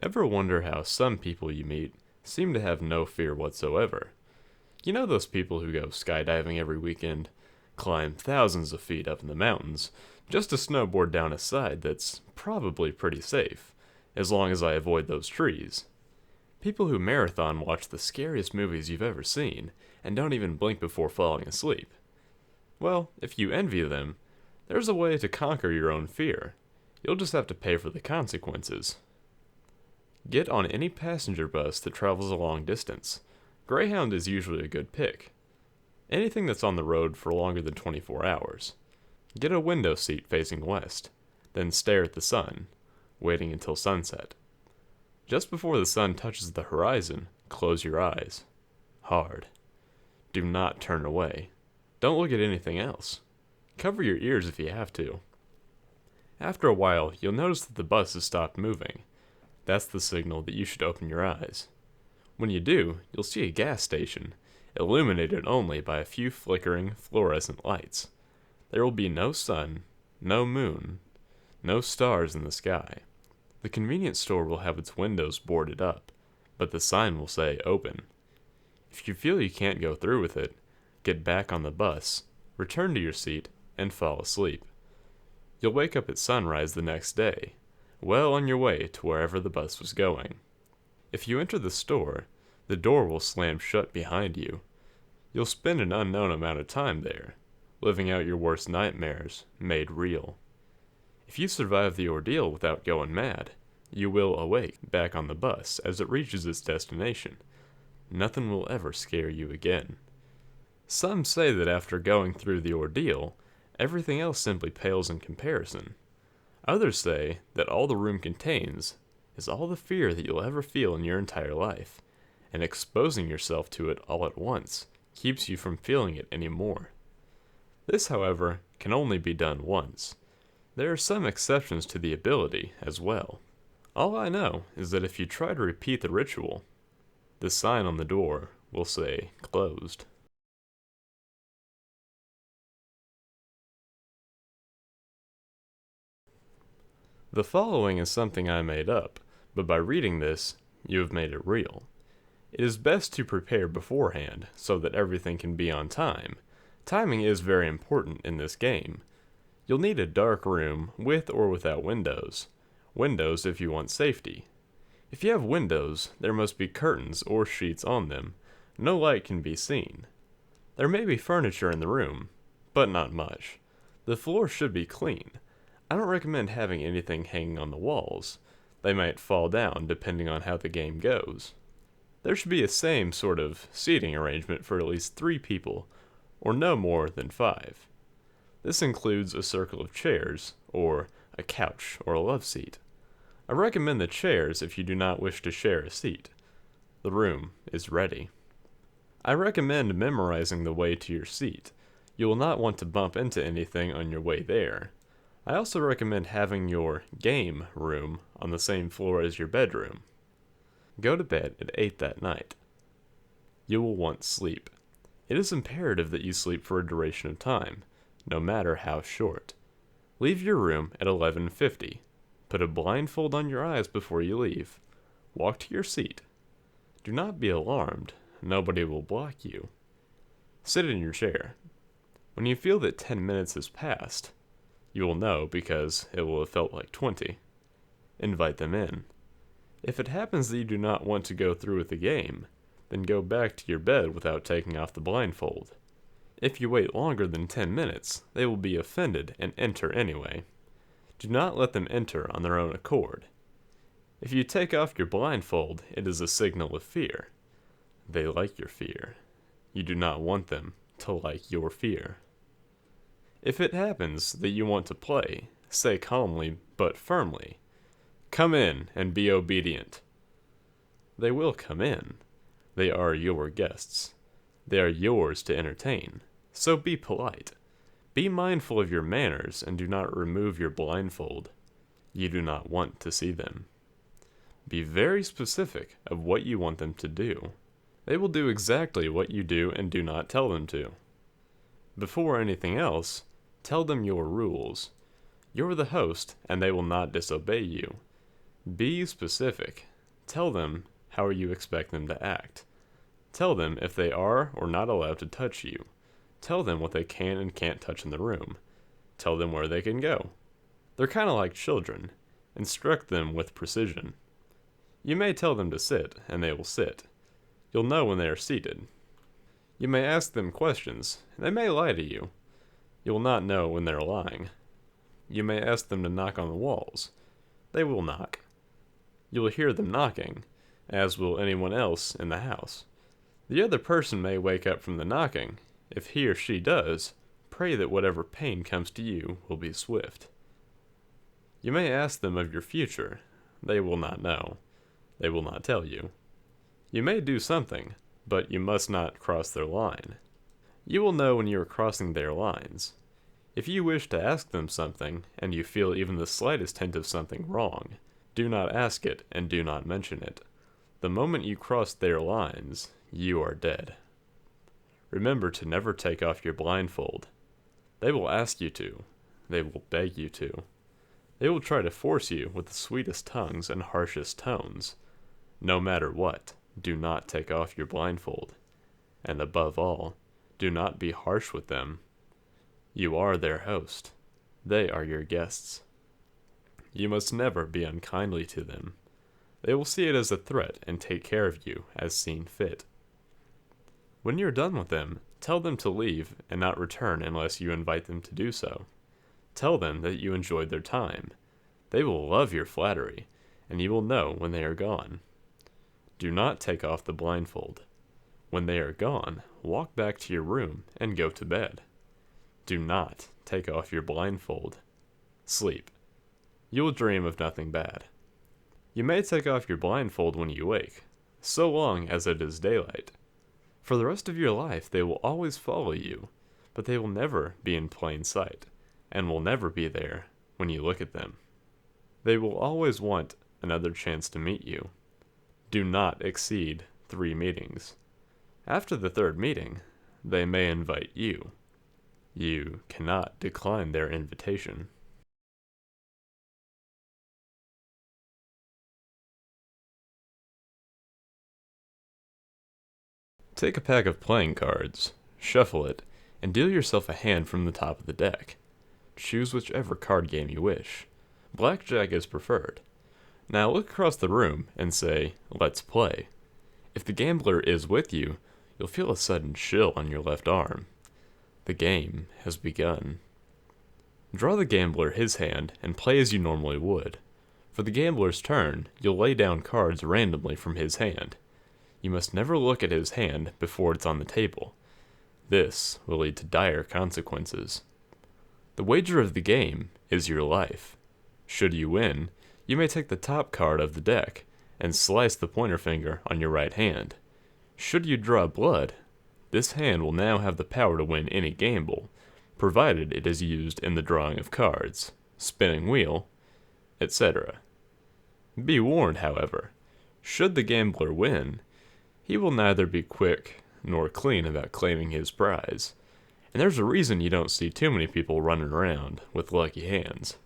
Ever wonder how some people you meet seem to have no fear whatsoever? You know those people who go skydiving every weekend, climb thousands of feet up in the mountains, just to snowboard down a side that's probably pretty safe, as long as I avoid those trees. People who marathon watch the scariest movies you've ever seen, and don't even blink before falling asleep. Well, if you envy them, there's a way to conquer your own fear. You'll just have to pay for the consequences. Get on any passenger bus that travels a long distance. Greyhound is usually a good pick. Anything that's on the road for longer than 24 hours. Get a window seat facing west, then stare at the sun, waiting until sunset. Just before the sun touches the horizon, close your eyes. Hard. Do not turn away. Don't look at anything else. Cover your ears if you have to. After a while, you'll notice that the bus has stopped moving. That's the signal that you should open your eyes. When you do, you'll see a gas station, illuminated only by a few flickering fluorescent lights. There will be no sun, no moon, no stars in the sky. The convenience store will have its windows boarded up, but the sign will say open. If you feel you can't go through with it, get back on the bus, return to your seat, and fall asleep. You'll wake up at sunrise the next day, well on your way to wherever the bus was going. If you enter the store, the door will slam shut behind you. You'll spend an unknown amount of time there, living out your worst nightmares, made real. If you survive the ordeal without going mad, you will awake back on the bus as it reaches its destination. Nothing will ever scare you again. Some say that after going through the ordeal, everything else simply pales in comparison. Others say that all the room contains is all the fear that you'll ever feel in your entire life, and exposing yourself to it all at once keeps you from feeling it anymore. This, however, can only be done once. There are some exceptions to the ability as well. All I know is that if you try to repeat the ritual, the sign on the door will say closed. The following is something I made up, but by reading this, you have made it real. It is best to prepare beforehand, so that everything can be on time. Timing is very important in this game. You'll need a dark room, with or without windows. Windows if you want safety. If you have windows, there must be curtains or sheets on them. No light can be seen. There may be furniture in the room, but not much. The floor should be clean. I don't recommend having anything hanging on the walls. They might fall down depending on how the game goes. There should be a same sort of seating arrangement for at least 3 people, or no more than 5. This includes a circle of chairs, or a couch or a love seat. I recommend the chairs if you do not wish to share a seat. The room is ready. I recommend memorizing the way to your seat. You will not want to bump into anything on your way there. I also recommend having your game room on the same floor as your bedroom. Go to bed at 8 that night. You will want sleep. It is imperative that you sleep for a duration of time, no matter how short. Leave your room at 11:50. Put a blindfold on your eyes before you leave. Walk to your seat. Do not be alarmed. Nobody will block you. Sit in your chair. When you feel that 10 minutes has passed, you will know because it will have felt like 20. Invite them in. If it happens that you do not want to go through with the game, then go back to your bed without taking off the blindfold. If you wait longer than 10 minutes, they will be offended and enter anyway. Do not let them enter on their own accord. If you take off your blindfold, it is a signal of fear. They like your fear. You do not want them to like your fear. If it happens that you want to play, say calmly but firmly, "Come in and be obedient." They will come in. They are your guests. They are yours to entertain. So be polite. Be mindful of your manners and do not remove your blindfold. You do not want to see them. Be very specific of what you want them to do. They will do exactly what you do and do not tell them to. Before anything else, tell them your rules. You're the host, and they will not disobey you. Be specific. Tell them how you expect them to act. Tell them if they are or not allowed to touch you. Tell them what they can and can't touch in the room. Tell them where they can go. They're kind of like children. Instruct them with precision. You may tell them to sit, and they will sit. You'll know when they are seated. You may ask them questions, and they may lie to you. You will not know when they're lying. You may ask them to knock on the walls. They will knock. You will hear them knocking, as will anyone else in the house. The other person may wake up from the knocking. If he or she does, pray that whatever pain comes to you will be swift. You may ask them of your future. They will not know. They will not tell you. You may do something, but you must not cross their line. You will know when you are crossing their lines. If you wish to ask them something, and you feel even the slightest hint of something wrong, do not ask it and do not mention it. The moment you cross their lines, you are dead. Remember to never take off your blindfold. They will ask you to. They will beg you to. They will try to force you with the sweetest tongues and harshest tones. No matter what, do not take off your blindfold. And above all, do not be harsh with them. You are their host. They are your guests. You must never be unkindly to them. They will see it as a threat and take care of you as seen fit. When you're done with them, tell them to leave and not return unless you invite them to do so. Tell them that you enjoyed their time. They will love your flattery, and you will know when they are gone. Do not take off the blindfold. When they are gone, walk back to your room and go to bed. Do not take off your blindfold. Sleep. You will dream of nothing bad. You may take off your blindfold when you wake, so long as it is daylight. For the rest of your life they will always follow you, but they will never be in plain sight, and will never be there when you look at them. They will always want another chance to meet you. Do not exceed 3 meetings. After the 3rd meeting, they may invite you. You cannot decline their invitation. Take a pack of playing cards, shuffle it, and deal yourself a hand from the top of the deck. Choose whichever card game you wish. Blackjack is preferred. Now look across the room and say, "Let's play." If the gambler is with you, you'll feel a sudden chill on your left arm. The game has begun. Draw the gambler his hand and play as you normally would. For the gambler's turn, you'll lay down cards randomly from his hand. You must never look at his hand before it's on the table. This will lead to dire consequences. The wager of the game is your life. Should you win, you may take the top card of the deck and slice the pointer finger on your right hand. Should you draw blood, this hand will now have the power to win any gamble, provided it is used in the drawing of cards, spinning wheel, etc. Be warned, however, should the gambler win, he will neither be quick nor clean about claiming his prize, and there's a reason you don't see too many people running around with lucky hands.